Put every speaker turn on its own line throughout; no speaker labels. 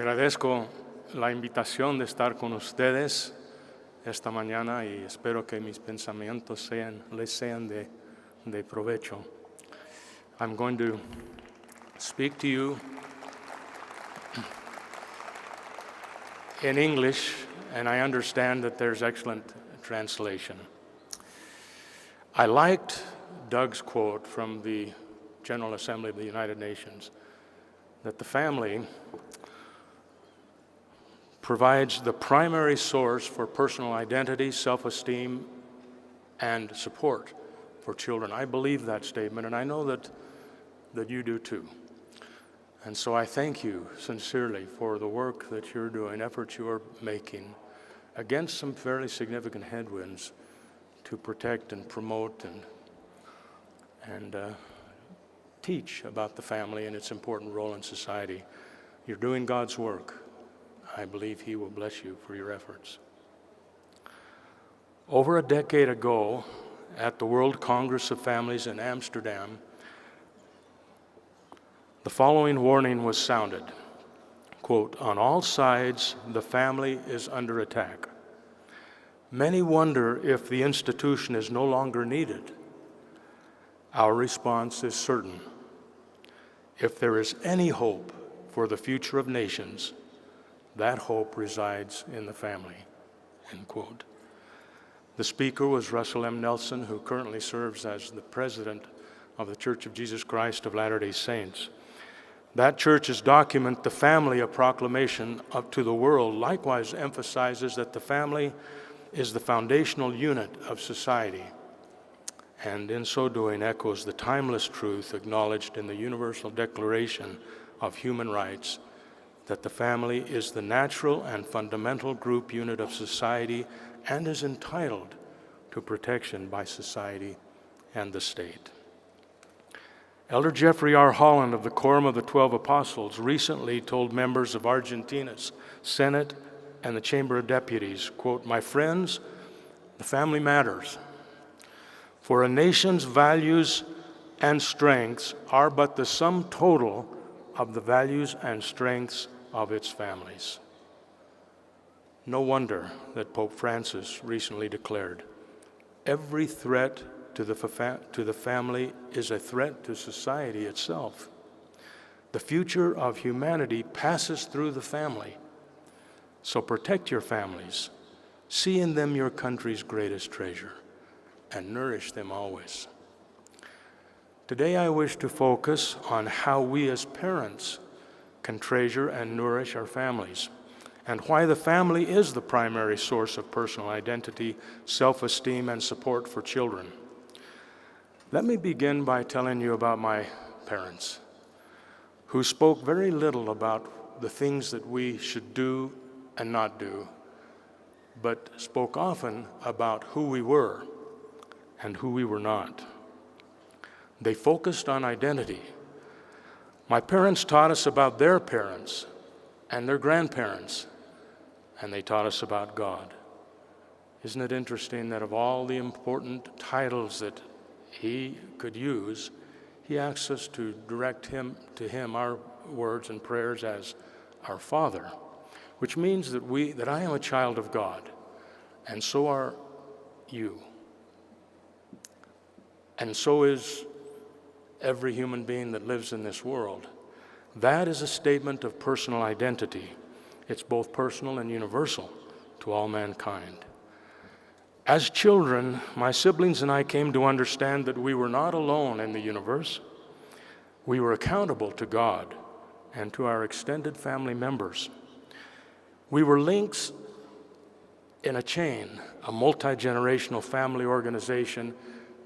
Agradezco la invitación de estar con ustedes esta mañana y espero que mis pensamientos les sean de provecho. I'm going to speak to you in English, and I understand that there's excellent translation. I liked Doug's quote from the General Assembly of the United Nations, that the family provides the primary source for personal identity, self-esteem, and support for children. I believe that statement, and I know that you do too. And so I thank you sincerely for the work that you're doing, efforts you're making against some fairly significant headwinds to protect and promote and teach about the family and its important role in society. You're doing God's work. I believe He will bless you for your efforts. Over a decade ago, at the World Congress of Families in Amsterdam, the following warning was sounded, quote, "On all sides, the family is under attack. Many wonder if the institution is no longer needed. Our response is certain. If there is any hope for the future of nations, that hope resides in the family," end quote. The speaker was Russell M. Nelson, who currently serves as the president of the Church of Jesus Christ of Latter-day Saints. That church's document, The Family, a Proclamation to the World, likewise emphasizes that the family is the foundational unit of society, and in so doing echoes the timeless truth acknowledged in the Universal Declaration of Human Rights, that the family is the natural and fundamental group unit of society and is entitled to protection by society and the state. Elder Jeffrey R. Holland of the Quorum of the 12 Apostles recently told members of Argentina's Senate and the Chamber of Deputies, quote, "My friends, the family matters. For a nation's values and strengths are but the sum total of the values and strengths of its families." No wonder that Pope Francis recently declared, "Every threat to the family is a threat to society itself. The future of humanity passes through the family. So protect your families, see in them your country's greatest treasure, and nourish them always." Today I wish to focus on how we as parents can treasure and nourish our families, and why the family is the primary source of personal identity, self-esteem, and support for children. Let me begin by telling you about my parents, who spoke very little about the things that we should do and not do, but spoke often about who we were and who we were not. They focused on identity. My parents taught us about their parents and their grandparents, and they taught us about God. Isn't it interesting that of all the important titles that He could use, He asks us to direct to Him our words and prayers as our Father, which means that I am a child of God, and so are you. And so is every human being that lives in this world. That is a statement of personal identity. It's both personal and universal to all mankind. As children, my siblings and I came to understand that we were not alone in the universe. We were accountable to God and to our extended family members. We were links in a chain, a multi-generational family organization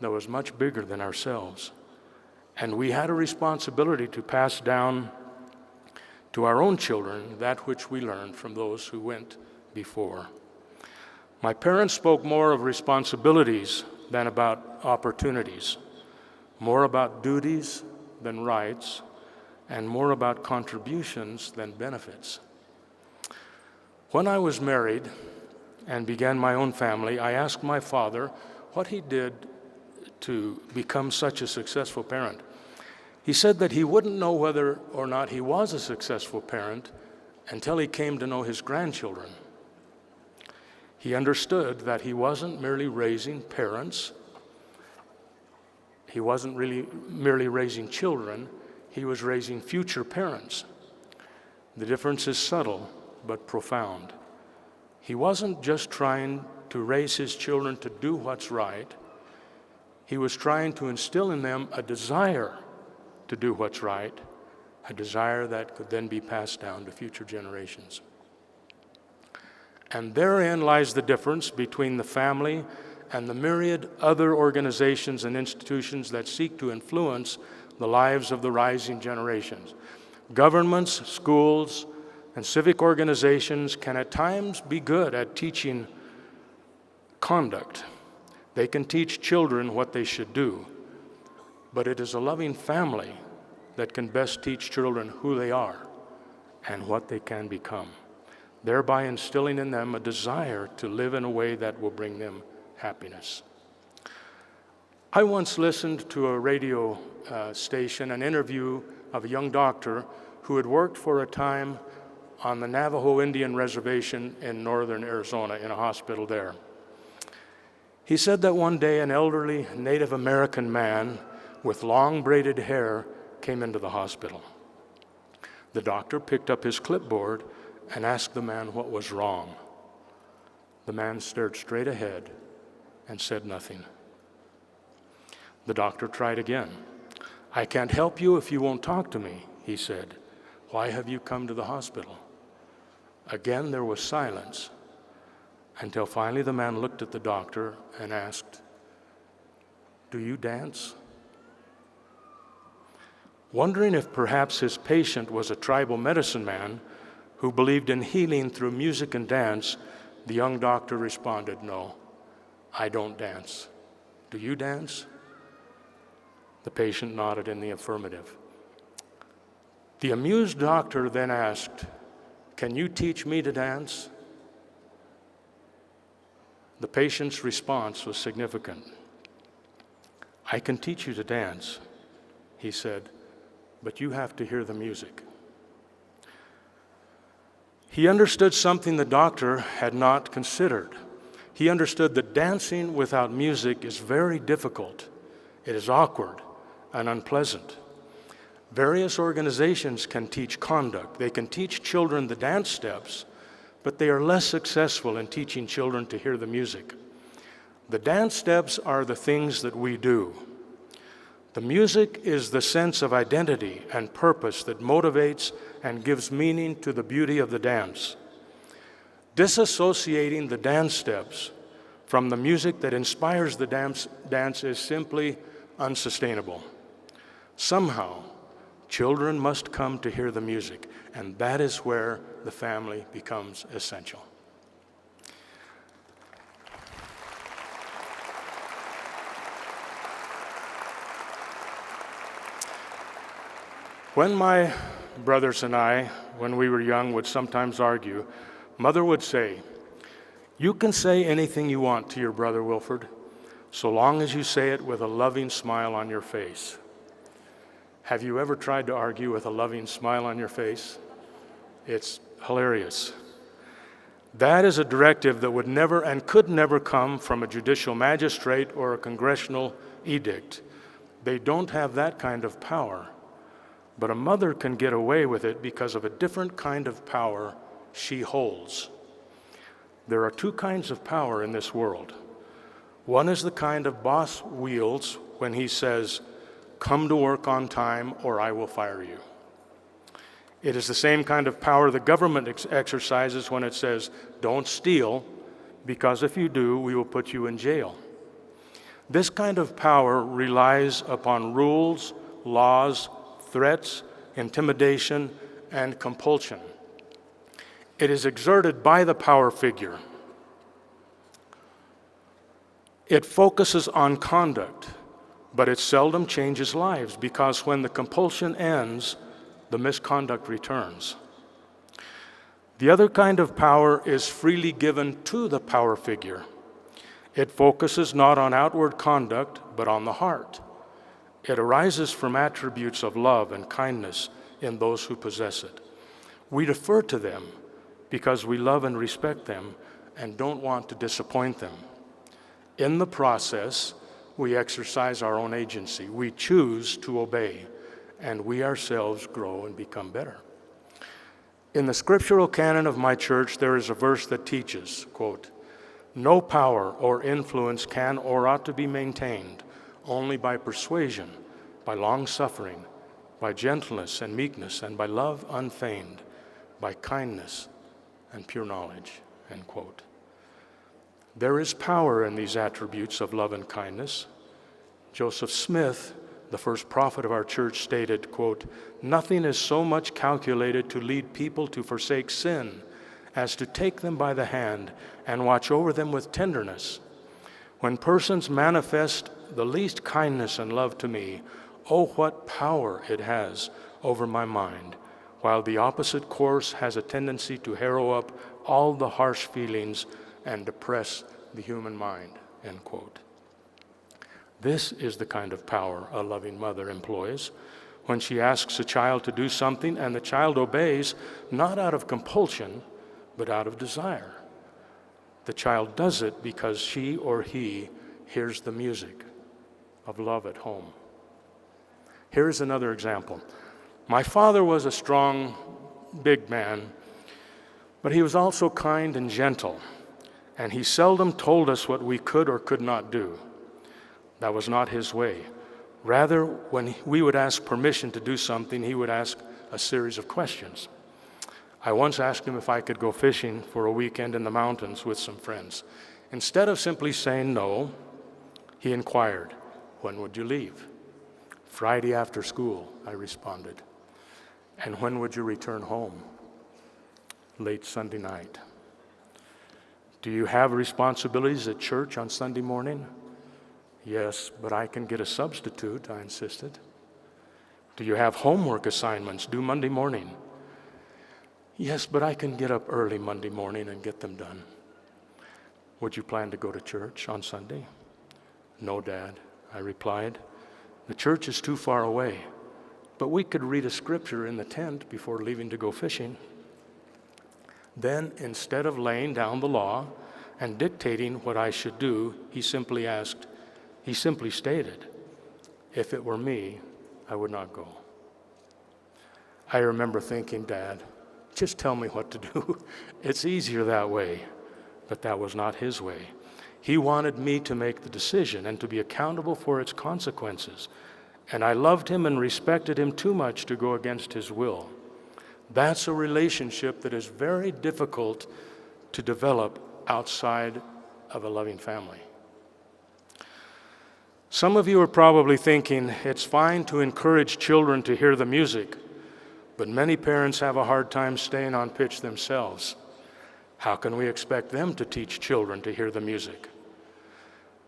that was much bigger than ourselves. And we had a responsibility to pass down to our own children that which we learned from those who went before. My parents spoke more of responsibilities than about opportunities, more about duties than rights, and more about contributions than benefits. When I was married and began my own family, I asked my father what he did to become such a successful parent. He said that he wouldn't know whether or not he was a successful parent until he came to know his grandchildren. He understood that he wasn't merely raising parents. He wasn't really merely raising children. He was raising future parents. The difference is subtle but profound. He wasn't just trying to raise his children to do what's right. He was trying to instill in them a desire to do what's right, a desire that could then be passed down to future generations. And therein lies the difference between the family and the myriad other organizations and institutions that seek to influence the lives of the rising generations. Governments, schools, and civic organizations can at times be good at teaching conduct. They can teach children what they should do, but it is a loving family that can best teach children who they are and what they can become, thereby instilling in them a desire to live in a way that will bring them happiness. I once listened to a radio station, an interview of a young doctor who had worked for a time on the Navajo Indian Reservation in northern Arizona in a hospital there. He said that one day an elderly Native American man with long braided hair came into the hospital. The doctor picked up his clipboard and asked the man what was wrong. The man stared straight ahead and said nothing. The doctor tried again. "I can't help you if you won't talk to me," he said. "Why have you come to the hospital?" Again there was silence, until finally the man looked at the doctor and asked, "Do you dance?" Wondering if perhaps his patient was a tribal medicine man who believed in healing through music and dance, the young doctor responded, "No, I don't dance. Do you dance?" The patient nodded in the affirmative. The amused doctor then asked, "Can you teach me to dance?" The patient's response was significant. "I can teach you to dance," he said, "but you have to hear the music." He understood something the doctor had not considered. He understood that dancing without music is very difficult. It is awkward and unpleasant. Various organizations can teach conduct. They can teach children the dance steps, but they are less successful in teaching children to hear the music. The dance steps are the things that we do. The music is the sense of identity and purpose that motivates and gives meaning to the beauty of the dance. Disassociating the dance steps from the music that inspires the dance is simply unsustainable. Somehow, children must come to hear the music, and that is where the family becomes essential. When my brothers and I, when we were young, would sometimes argue, Mother would say, "You can say anything you want to your brother Wilford, so long as you say it with a loving smile on your face." Have you ever tried to argue with a loving smile on your face? It's hilarious. That is a directive that would never and could never come from a judicial magistrate or a congressional edict. They don't have that kind of power. But a mother can get away with it because of a different kind of power she holds. There are two kinds of power in this world. One is the kind of boss wields when he says, "Come to work on time or I will fire you." It is the same kind of power the government exercises when it says, "Don't steal, because if you do, we will put you in jail." This kind of power relies upon rules, laws, threats, intimidation, and compulsion. It is exerted by the power figure. It focuses on conduct, but it seldom changes lives because when the compulsion ends, the misconduct returns. The other kind of power is freely given to the power figure. It focuses not on outward conduct, but on the heart. It arises from attributes of love and kindness in those who possess it. We defer to them because we love and respect them and don't want to disappoint them. In the process, we exercise our own agency. We choose to obey, and we ourselves grow and become better. In the scriptural canon of my church, there is a verse that teaches, quote, "No power or influence can or ought to be maintained only by persuasion, by long-suffering, by gentleness and meekness, and by love unfeigned, by kindness and pure knowledge," end quote. There is power in these attributes of love and kindness. Joseph Smith, the first prophet of our church, stated, quote, "Nothing is so much calculated to lead people to forsake sin as to take them by the hand and watch over them with tenderness. When persons manifest the least kindness and love to me, oh, what power it has over my mind, while the opposite course has a tendency to harrow up all the harsh feelings and depress the human mind," end quote. This is the kind of power a loving mother employs when she asks a child to do something and the child obeys, not out of compulsion, but out of desire. The child does it because she or he hears the music of love at home. Here's another example. My father was a strong, big man, but he was also kind and gentle, and he seldom told us what we could or could not do. That was not his way. Rather, when we would ask permission to do something, he would ask a series of questions. I once asked him if I could go fishing for a weekend in the mountains with some friends. Instead of simply saying no, he inquired, "When would you leave?" "Friday after school," I responded. "And when would you return home?" "Late Sunday night." "Do you have responsibilities at church on Sunday morning?" "Yes, but I can get a substitute," I insisted. "Do you have homework assignments due Monday morning?" "Yes, but I can get up early Monday morning and get them done." "Would you plan to go to church on Sunday?" "No, Dad," I replied. "The church is too far away, but we could read a scripture in the tent before leaving to go fishing." Then, instead of laying down the law and dictating what I should do, he simply stated, "If it were me, I would not go." I remember thinking, "Dad, just tell me what to do. It's easier that way." But that was not his way. He wanted me to make the decision and to be accountable for its consequences. And I loved him and respected him too much to go against his will. That's a relationship that is very difficult to develop outside of a loving family. Some of you are probably thinking it's fine to encourage children to hear the music, but many parents have a hard time staying on pitch themselves. How can we expect them to teach children to hear the music?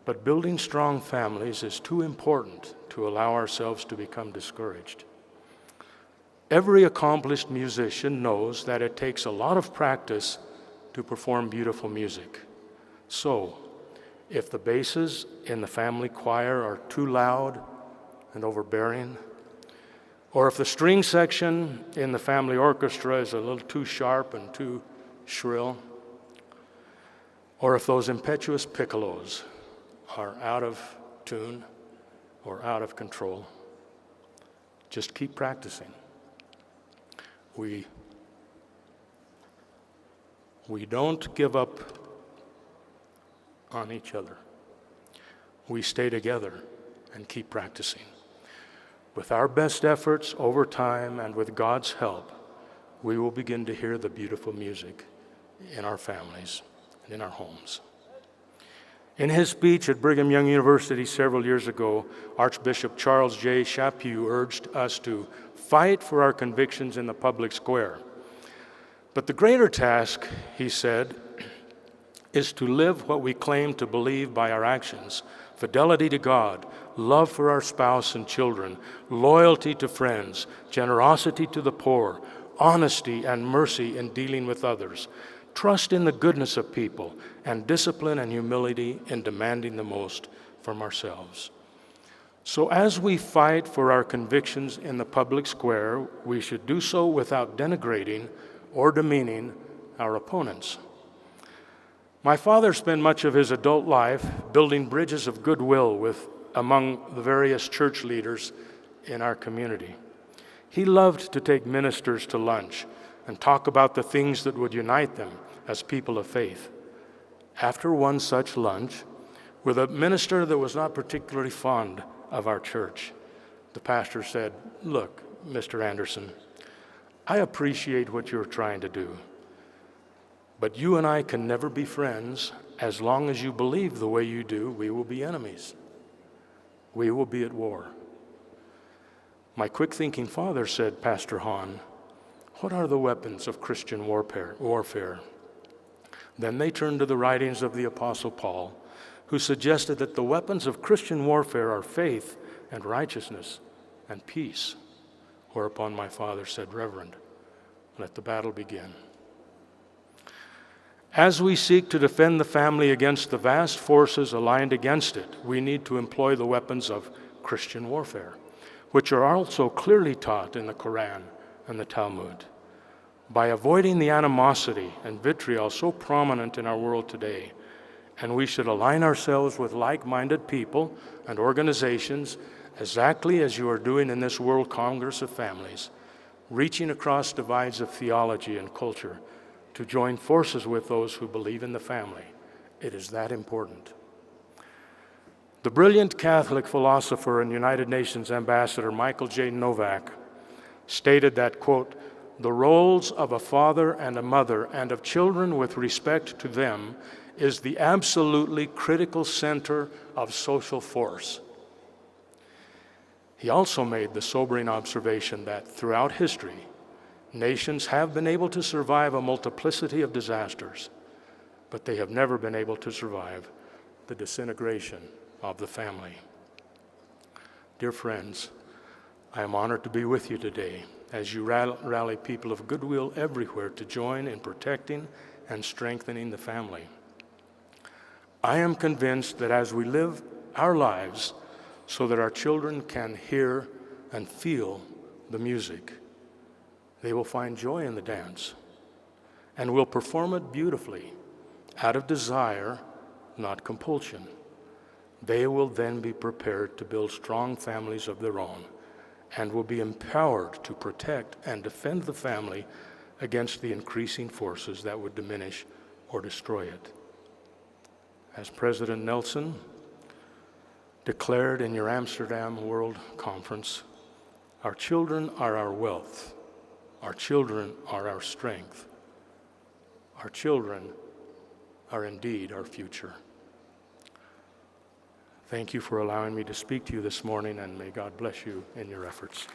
But building strong families is too important to allow ourselves to become discouraged. Every accomplished musician knows that it takes a lot of practice to perform beautiful music. So, if the basses in the family choir are too loud and overbearing, or if the string section in the family orchestra is a little too sharp and too shrill, or if those impetuous piccolos are out of tune or out of control, just keep practicing. We don't give up on each other. We stay together and keep practicing. With our best efforts over time and with God's help, we will begin to hear the beautiful music in our families and in our homes. In his speech at Brigham Young University several years ago, Archbishop Charles J. Chaput urged us to fight for our convictions in the public square. But the greater task, he said, is to live what we claim to believe by our actions: fidelity to God, love for our spouse and children, loyalty to friends, generosity to the poor, honesty and mercy in dealing with others, trust in the goodness of people, and discipline and humility in demanding the most from ourselves. So as we fight for our convictions in the public square, we should do so without denigrating or demeaning our opponents. My father spent much of his adult life building bridges of goodwill among the various church leaders in our community. He loved to take ministers to lunch and talk about the things that would unite them as people of faith. After one such lunch, with a minister that was not particularly fond of our church, the pastor said, "Look, Mr. Andersen, I appreciate what you're trying to do, but you and I can never be friends. As long as you believe the way you do, we will be enemies. We will be at war." My quick-thinking father said, "Pastor Hahn, what are the weapons of Christian warfare?" Then they turned to the writings of the Apostle Paul, who suggested that the weapons of Christian warfare are faith and righteousness and peace. Whereupon my father said, "Reverend, let the battle begin." As we seek to defend the family against the vast forces aligned against it, we need to employ the weapons of Christian warfare, which are also clearly taught in the Quran and the Talmud. By avoiding the animosity and vitriol so prominent in our world today, and we should align ourselves with like-minded people and organizations exactly as you are doing in this World Congress of Families, reaching across divides of theology and culture to join forces with those who believe in the family. It is that important. The brilliant Catholic philosopher and United Nations Ambassador Michael J. Novak stated that, quote, "The roles of a father and a mother and of children with respect to them is the absolutely critical center of social force." He also made the sobering observation that throughout history, nations have been able to survive a multiplicity of disasters, but they have never been able to survive the disintegration of the family. Dear friends, I am honored to be with you today as you rally people of goodwill everywhere to join in protecting and strengthening the family. I am convinced that as we live our lives so that our children can hear and feel the music, they will find joy in the dance and will perform it beautifully out of desire, not compulsion. They will then be prepared to build strong families of their own and will be empowered to protect and defend the family against the increasing forces that would diminish or destroy it. As President Nelson declared in your Amsterdam World Conference, our children are our wealth. Our children are our strength. Our children are indeed our future. Thank you for allowing me to speak to you this morning, and may God bless you in your efforts.